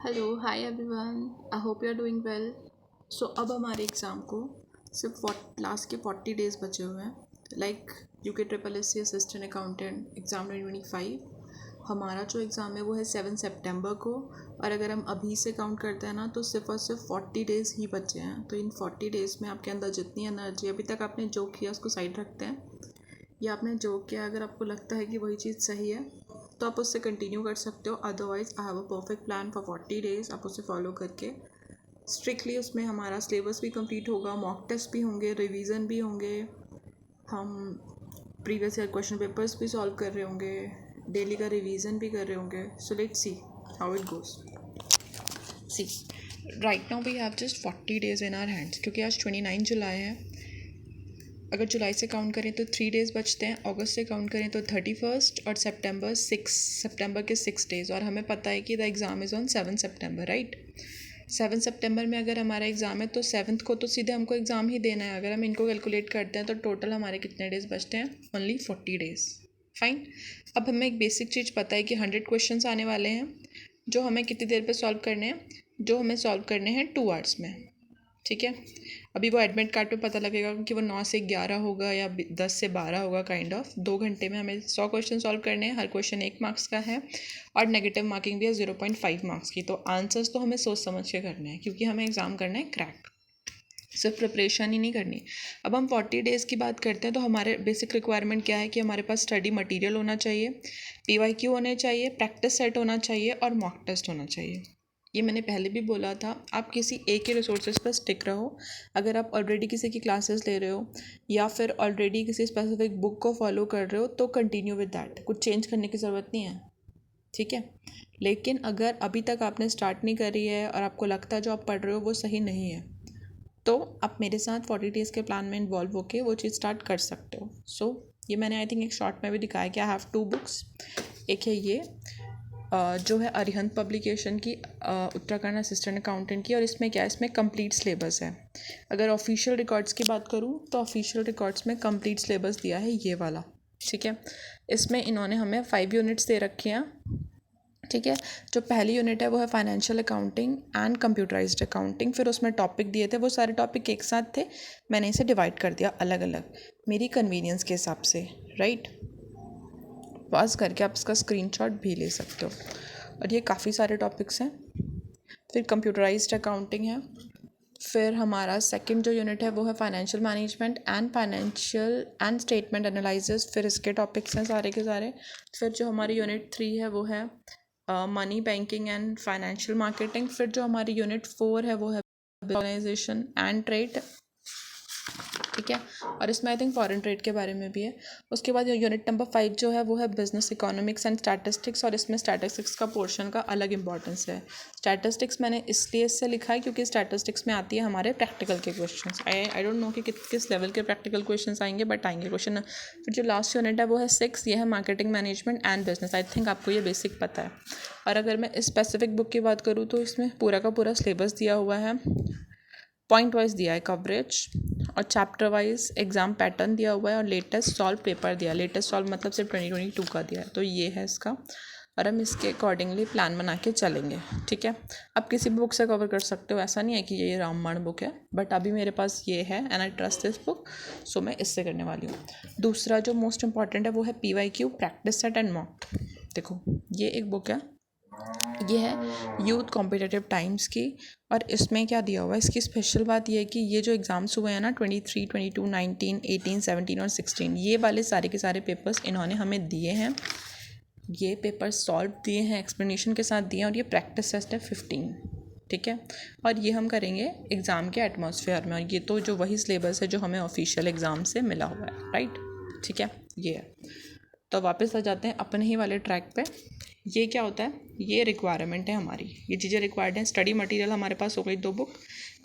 Hello hi everyone, I hope you are doing well. So अब हमारे exam को सिर्फ लास्ट के 40 डेज़ बचे हुए हैं। Like UK triple S C assistant accountant exam 2025 हमारा जो एग्ज़ाम है वो है 7 सितंबर को। और अगर हम अभी से काउंट करते हैं ना तो सिर्फ और सिर्फ 40 डेज़ ही बचे हैं। तो इन 40 डेज़ में आपके अंदर जितनी एनर्जी अभी तक आपने जो किया उसको साइड रखते हैं, या आपने जो किया अगर आपको लगता है कि वही चीज़ सही है तो आप उससे कंटिन्यू कर सकते हो। Otherwise I have a perfect plan for 40 days. आप उसे फॉलो करके स्ट्रिक्टली उसमें हमारा सिलेबस भी कंप्लीट होगा, मॉक टेस्ट भी होंगे, रिवीजन भी होंगे, हम प्रीवियस ईयर क्वेश्चन पेपर्स भी सॉल्व कर रहे होंगे, डेली का रिवीजन भी कर रहे होंगे। So let's see how it goes. See right now we have just 40 days in our hands, क्योंकि आज 29 जुलाई है। अगर जुलाई से काउंट करें तो 3 डेज़ बचते हैं, अगस्त से काउंट करें तो 31 और सितंबर के 6 डेज़। और हमें पता है कि the exam is on 7 September, right. 7 सितंबर में अगर हमारा एग्ज़ाम है तो 7 को तो सीधे हमको एग्ज़ाम ही देना है। अगर हम इनको कैलकुलेट करते हैं तो टोटल हमारे कितने डेज़ बचते हैं? Only 40 days. फाइन। अब हमें एक बेसिक चीज़ पता है कि 100 क्वेश्चन आने वाले हैं, जो हमें कितनी देर पर सॉल्व करने हैं? जो हमें सॉल्व करने हैं 2 आवर्स में। ठीक है। अभी वो एडमिट कार्ड पे पता लगेगा कि वो 9 से 11 होगा या 10 से 12 होगा। काइंड ऑफ 2 घंटे में हमें 100 क्वेश्चन सॉल्व करने हैं। हर क्वेश्चन 1 मार्क्स का है और नेगेटिव मार्किंग भी है 0.5 मार्क्स की। तो आंसर्स तो हमें सोच समझ के करने हैं, क्योंकि हमें एग्ज़ाम करना है क्रैक, सिर्फ प्रिपरेशन ही नहीं करनी। अब हम 40 डेज़ की बात करते हैं तो हमारे बेसिक रिक्वायरमेंट क्या है कि हमारे पास स्टडी मटेरियल होना चाहिए, PYQ होने चाहिए, प्रैक्टिस सेट होना चाहिए और मॉक टेस्ट होना चाहिए। ये मैंने पहले भी बोला था, आप किसी एक ही रिसोर्सेज पर स्टिक रहो। अगर आप ऑलरेडी किसी की क्लासेस ले रहे हो या फिर ऑलरेडी किसी स्पेसिफिक बुक को फॉलो कर रहे हो तो कंटिन्यू विद दैट, कुछ चेंज करने की ज़रूरत नहीं है। ठीक है। लेकिन अगर अभी तक आपने स्टार्ट नहीं करी है और आपको लगता है जो आप पढ़ रहे हो वो सही नहीं है, तो आप मेरे साथ 40 डेज़ के प्लान में इन्वॉल्व होकर वो चीज़ स्टार्ट कर सकते हो। सो ये मैंने आई थिंक एक शॉर्ट में भी दिखाया कि आई हैव 2 बुक्स। एक है ये जो है अरिहंत पब्लिकेशन की, उत्तराखंड असिस्टेंट अकाउंटेंट की। और इसमें क्या है, इसमें कंप्लीट सिलेबस है। अगर ऑफिशियल रिकॉर्ड्स की बात करूँ तो ऑफिशियल रिकॉर्ड्स में कंप्लीट सिलेबस दिया है ये वाला। ठीक है। इसमें इन्होंने हमें 5 यूनिट्स दे रखे हैं। ठीक है। जो पहली यूनिट है वो है financial accounting and computerised accounting. फिर उसमें टॉपिक दिए थे, वो सारे टॉपिक एक साथ थे, मैंने इसे डिवाइड कर दिया अलग अलग मेरी कन्वीनियंस के हिसाब से, राइट। पॉज करके आप इसका स्क्रीनशॉट भी ले सकते हो। और ये काफ़ी सारे टॉपिक्स हैं। फिर कंप्यूटराइज्ड अकाउंटिंग है। फिर हमारा सेकंड जो यूनिट है वो है financial management and statement analysis. फिर इसके टॉपिक्स हैं सारे के सारे। फिर जो हमारी यूनिट 3 है वो है money banking and financial marketing. फिर जो हमारी यूनिट 4 है वो है ऑर्गेनाइजेशन एंड ट्रेड। ठीक है। और इसमें आई थिंक फॉरेन ट्रेड के बारे में भी है। उसके बाद यूनिट नंबर 5 जो है वो है बिजनेस इकोनॉमिक्स एंड स्टैटिस्टिक्स। और इसमें स्टैटिस्टिक्स का पोर्शन का अलग इंपॉर्टेंस है। स्टैटिस्टिक्स मैंने इसलिए इससे लिखा है क्योंकि स्टैटिस्टिक्स में आती है हमारे प्रैक्टिकल के क्वेश्चंस। आई डोंट नो कि किस लेवल के प्रैक्टिकल क्वेश्चंस आएंगे, बट आएंगे क्वेश्चन। फिर जो लास्ट यूनिट है वो है 6, ये है marketing management and business. I think आपको ये बेसिक पता है। और अगर मैं स्पेसिफिक बुक की बात करूँ तो इसमें पूरा का पूरा सिलेबस दिया हुआ है, पॉइंट वाइज दिया है कवरेज, और चैप्टर वाइज एग्ज़ाम पैटर्न दिया हुआ है, और लेटेस्ट सॉल्व पेपर दिया है। लेटेस्ट सॉल्व मतलब सिर्फ 2022 का दिया है। तो ये है इसका, और हम इसके अकॉर्डिंगली प्लान बना के चलेंगे। ठीक है। आप किसी भी बुक से कवर कर सकते हो, ऐसा नहीं है कि ये रामबाण बुक है, बट अभी मेरे पास ये है and I trust this book, so मैं इससे करने वाली हूँ। दूसरा जो मोस्ट इंपॉर्टेंट है वो है PYQ, practice set and mock. देखो ये एक बुक है, ये है यूथ कॉम्पिटिटिव टाइम्स की। और इसमें क्या दिया हुआ है, इसकी स्पेशल बात ये है कि ये जो एग्ज़ाम्स हुए हैं ना 23, 22, 19, 18, 17 और 16, ये वाले सारे के सारे पेपर्स इन्होंने हमें दिए हैं। ये पेपर सॉल्व दिए हैं, एक्सप्लेनेशन के साथ दिए हैं, और ये प्रैक्टिस टेस्ट है 15। ठीक है। और ये हम करेंगे एग्ज़ाम के एटमॉस्फेयर में। और ये तो जो वही सिलेबस है जो हमें ऑफिशियल एग्ज़ाम से मिला हुआ है, राइट। ठीक है। ये है। तो वापस आ जाते हैं अपने ही वाले ट्रैक पे। ये क्या होता है, ये रिक्वायरमेंट है हमारी, ये चीज़ें रिक्वायर्ड हैं। स्टडी मटेरियल हमारे पास हो गई 2 बुक,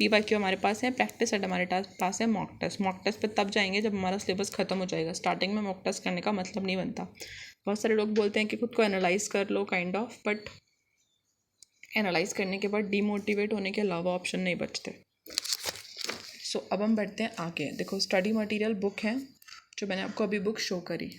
PYQ हमारे पास है, प्रैक्टिस सेट हमारे पास है, मॉक टेस्ट। मॉक टेस्ट पे तब जाएंगे जब हमारा सिलेबस खत्म हो जाएगा। स्टार्टिंग में मॉक टेस्ट करने का मतलब नहीं बनता। बहुत सारे लोग बोलते हैं कि खुद को एनालाइज कर लो काइंड ऑफ, बट एनालाइज करने के बाद डीमोटिवेट होने के अलावा ऑप्शन नहीं बचते। सो अब हम बढ़ते हैं आगे। देखो स्टडी मटेरियल बुक है जो मैंने आपको अभी बुक शो करी,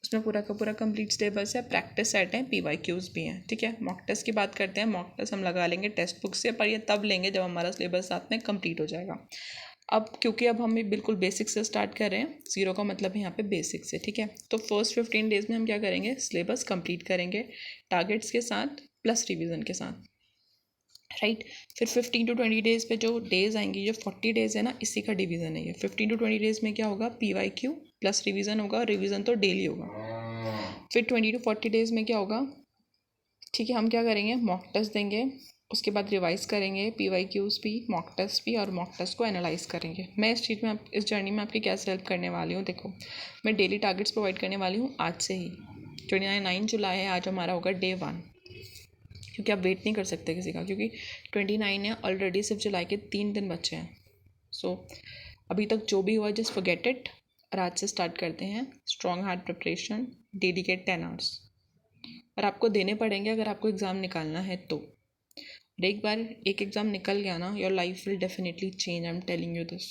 उसमें पूरा का पूरा कंप्लीट सिलेबस है, प्रैक्टिस सेट है, PYQs भी हैं, ठीक है। मॉक टेस्ट की बात करते हैं। मॉक टेस्ट हम लगा लेंगे टेक्स्ट बुक से, पर ये तब लेंगे जब हमारा सिलेबस साथ में कंप्लीट हो जाएगा। अब क्योंकि अब हम बिल्कुल बेसिक से स्टार्ट कर रहे हैं, 0 का मतलब है यहाँ पे बेसिक से, ठीक है। तो फर्स्ट 15 डेज़ में हम क्या करेंगे, सिलेबस कंप्लीट करेंगे टारगेट्स के साथ प्लस रिवीजन के साथ, राइट। फिर 15 to 20 डेज़ पे जो डेज़ आएंगी, जो 40 डेज़ है ना, इसी का डिवीज़न है ये। 15 to 20 डेज़ में क्या होगा, PYQ प्लस रिवीजन होगा, और रिवीजन तो डेली होगा। फिर 20 to 40 डेज़ में क्या होगा, ठीक है, हम क्या करेंगे, मॉक टेस्ट देंगे, उसके बाद रिवाइज करेंगे, PYQs भी, मॉक टेस्ट भी, और मॉक टेस्ट को एनालाइज करेंगे। मैं इस चीज़ में इस जर्नी में आपकी कैसे हेल्प करने वाली हूँ, देखो मैं डेली टारगेट्स प्रोवाइड करने वाली हूँ आज से ही। 29 जुलाई है, आज हमारा होगा Day 1, क्योंकि आप वेट नहीं कर सकते किसी का, क्योंकि 29 है, ऑलरेडी सिर्फ जुलाई के 3 दिन बचे हैं। सो अभी तक जो भी हुआ जस्ट फॉरगेट इट, और आज से स्टार्ट करते हैं strong heart preparation, dedicate 10 hours, और आपको देने पड़ेंगे अगर आपको एग्ज़ाम निकालना है तो। और एक बार एक एग्ज़ाम निकल गया ना, your life will definitely change, I am telling you this.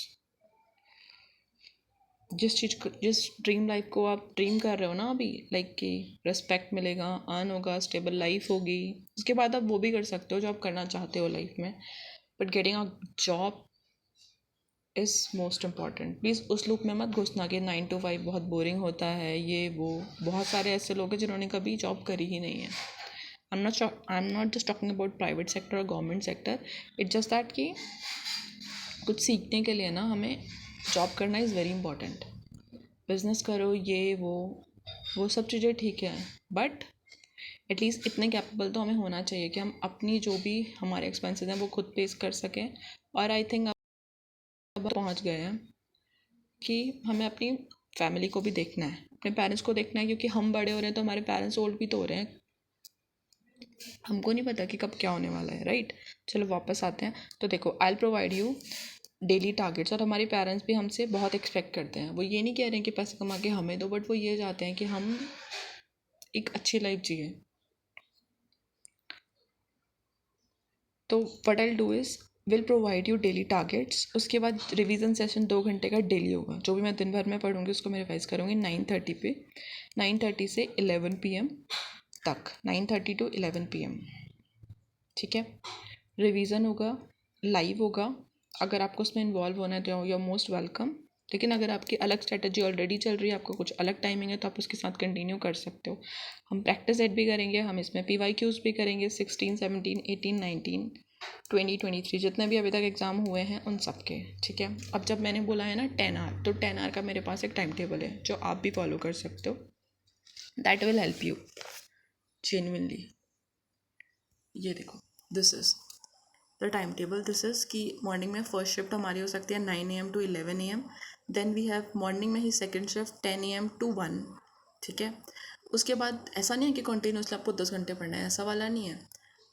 जिस ड्रीम लाइफ को आप ड्रीम कर रहे हो ना अभी, लाइक कि रिस्पेक्ट मिलेगा, अर्न होगा, स्टेबल लाइफ होगी, उसके बाद आप वो भी कर सकते हो जो आप करना चाहते हो लाइफ में, but getting a job is most important. Please उस लूप में मत घुसना कि 9 to 5 बहुत बोरिंग होता है, ये वो। बहुत सारे ऐसे लोग हैं जिन्होंने कभी जॉब करी ही नहीं है। I am not just talking about private sector और government sector, it's just that कि कुछ सीखने के लिए ना हमें जॉब करना इज़ वेरी इंपॉर्टेंट। बिज़नेस करो, ये वो सब चीज़ें ठीक है, बट एटलीस्ट इतने कैपेबल तो हमें होना चाहिए कि हम अपनी जो भी हमारे एक्सपेंसेस हैं वो खुद पे कर सकें। और आई थिंक अब पहुंच गए हैं कि हमें अपनी फैमिली को भी देखना है, अपने पेरेंट्स को देखना है, क्योंकि हम बड़े हो रहे हैं तो हमारे पेरेंट्स ओल्ड भी तो हो रहे हैं, हमको नहीं पता कि कब क्या होने वाला है, राइट। चलो वापस आते हैं। तो देखो, I will provide you daily targets, और हमारे पेरेंट्स भी हमसे बहुत एक्सपेक्ट करते हैं। वो ये नहीं कह रहे हैं कि पैसे कमा के हमें दो, बट वो ये चाहते हैं कि हम एक अच्छी लाइफ जिए। तो what I will do is will provide you daily targets, उसके बाद रिवीजन सेशन 2 घंटे का डेली होगा। जो भी मैं दिन भर में पढ़ूंगी उसको मैं रिवाइज करूँगी 9:30 पे, 9:30 से 11 PM तक, 9:30 to 11 PM, ठीक है। रिवीजन होगा, लाइव होगा। अगर आपको उसमें इन्वॉल्व होना है तो यू आर मोस्ट वेलकम, लेकिन अगर आपकी अलग स्ट्रेटजी ऑलरेडी चल रही है, आपको कुछ अलग टाइमिंग है, तो आप उसके साथ कंटिन्यू कर सकते हो। हम प्रैक्टिस सेट भी करेंगे, हम इसमें PYQs भी करेंगे, 16, 17, 18, 19, 20, 23 जितने भी अभी तक एग्ज़ाम हुए हैं उन सब के, ठीक है। अब जब मैंने बोला है ना 10 आवर, तो 10 आवर का मेरे पास एक टाइम टेबल है जो आप भी फॉलो कर सकते हो। That will help you genuinely. ये देखो, this is the time table. This is कि मॉर्निंग में फर्स्ट शिफ्ट हमारी हो सकती है 9 AM to 11 AM, then we have morning में ही सेकेंड शिफ्ट 10 AM to 1, ठीक है। उसके बाद ऐसा नहीं है कि कंटिन्यूसली आपको 10 घंटे पढ़ना है, ऐसा वाला नहीं है,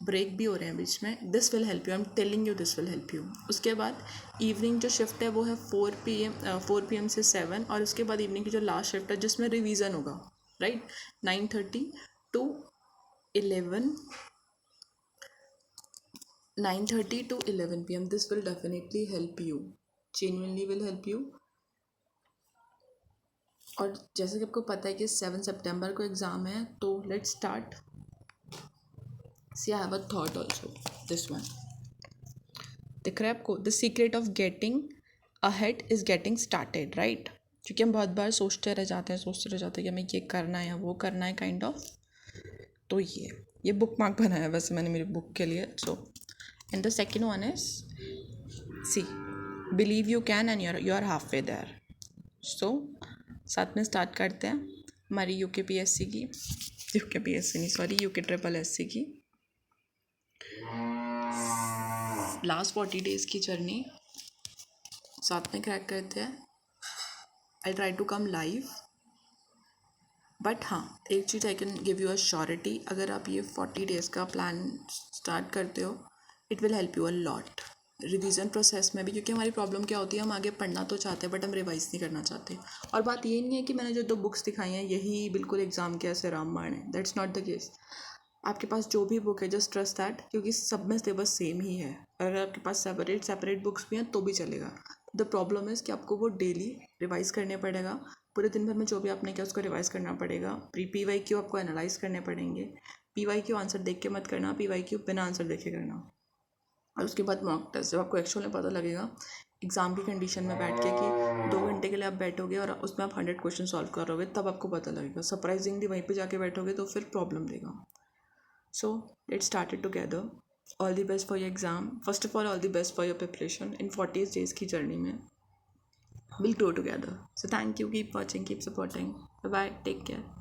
ब्रेक भी हो रहे हैं बीच में। This will help you, I am telling you, this will help you. उसके बाद इवनिंग जो शिफ्ट है वो है 4 PM से 7, और उसके बाद इवनिंग की जो लास्ट शिफ्ट है जिसमें रिवीजन होगा, right, 9:30 to 11, 9:30 to 11 PM. This will definitely help you, genuinely will help you। और जैसे कि आपको पता है कि 7 सितंबर को एग्ज़ाम है, तो let's start. See I have a thought also, this one दिख रहा है आपको, the secret of getting ahead is getting started, right. क्योंकि हम बहुत बार सोचते रह जाते हैं कि हमें ये करना है या वो करना है, काइंड ऑफ। तो ये बुक मार्क बनाया है वैसे मैंने मेरी बुक के लिए। So and the second one is see believe you can and you are halfway there. So साथ में स्टार्ट करते हैं हमारी UKPSC की, UKPSC नहीं सॉरी, UKSSC की लास्ट 40 डेज़ की जर्नी साथ में क्रैक करते हैं। I try to come live, but हाँ, एक चीज़ I can give you a surety, अगर आप ये 40 डेज़ का प्लान स्टार्ट करते हो, it will help you a lot revision process में भी। क्योंकि हमारी प्रॉब्लम क्या होती है, हम आगे पढ़ना तो चाहते हैं बट हम रिवाइज नहीं करना चाहते। और बात ये नहीं है कि मैंने जो 2 बुक्स दिखाई हैं यही बिल्कुल एग्ज़ाम के ऐसे रामबाण है, दैट्स नॉट द केस। आपके पास जो भी बुक है जस्ट ट्रस्ट दैट, क्योंकि सब में सिलेबस सेम ही है। अगर आपके पास सेपरेट बुक्स भी हैं तो भी चलेगा। द प्रॉब्लम इज़ कि आपको वो डेली रिवाइज करने पड़ेगा, पूरे दिन भर में जो भी आपने किया उसको रिवाइज़ करना पड़ेगा। PYQ आपको एनालाइज करने पड़ेंगे। PYQ आंसर देख के मत करना, PYQ बिना आंसर देखे करना। और उसके बाद मॉक टेस्ट, जब आपको एक्चुअल में पता लगेगा एग्ज़ाम की कंडीशन में बैठ के कि 2 घंटे के लिए आप बैठोगे और उसमें आप 100 क्वेश्चन सॉल्व करोगे, तब आपको पता लगेगा। सरप्राइजिंगली वहीं पे जाके बैठोगे तो फिर प्रॉब्लम देगा। So let's start it together. All the best for your exam. First of all the best for your preparation in 40 days की जर्नी में। We'll grow together. So thank you. Keep watching. Keep supporting. Bye bye. Take care.